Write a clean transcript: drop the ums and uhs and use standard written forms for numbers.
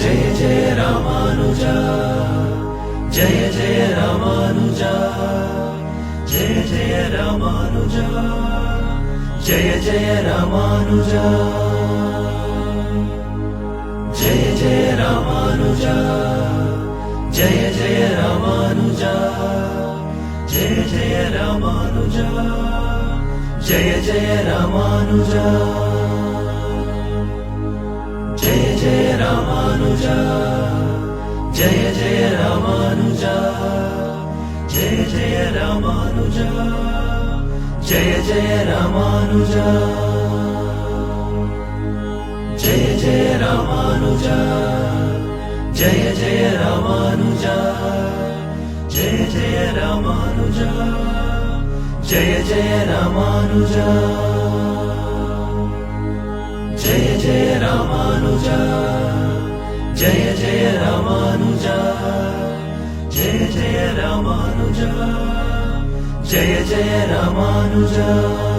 जय जय रामानुजा, जय जय रामानुजा, जय जय रामानुजा, जय जय रामानुजा, जय जय रामानुजा, जय जय रामानुजा, जय जय रामानुजा, जय जय रामानुजा, जय जय रामानुजा, जय जय रामानुजा, जय जय रामानुजा, जय जय रामानुजा, जय जय रामानुजा, जय जय रामानुजा, जय जय रामानुजा, जय जय रामानुजा, जय जय रामानुजा, जय जय रामानुजा, जय जय रामानुजा, जय जय रामानुजा।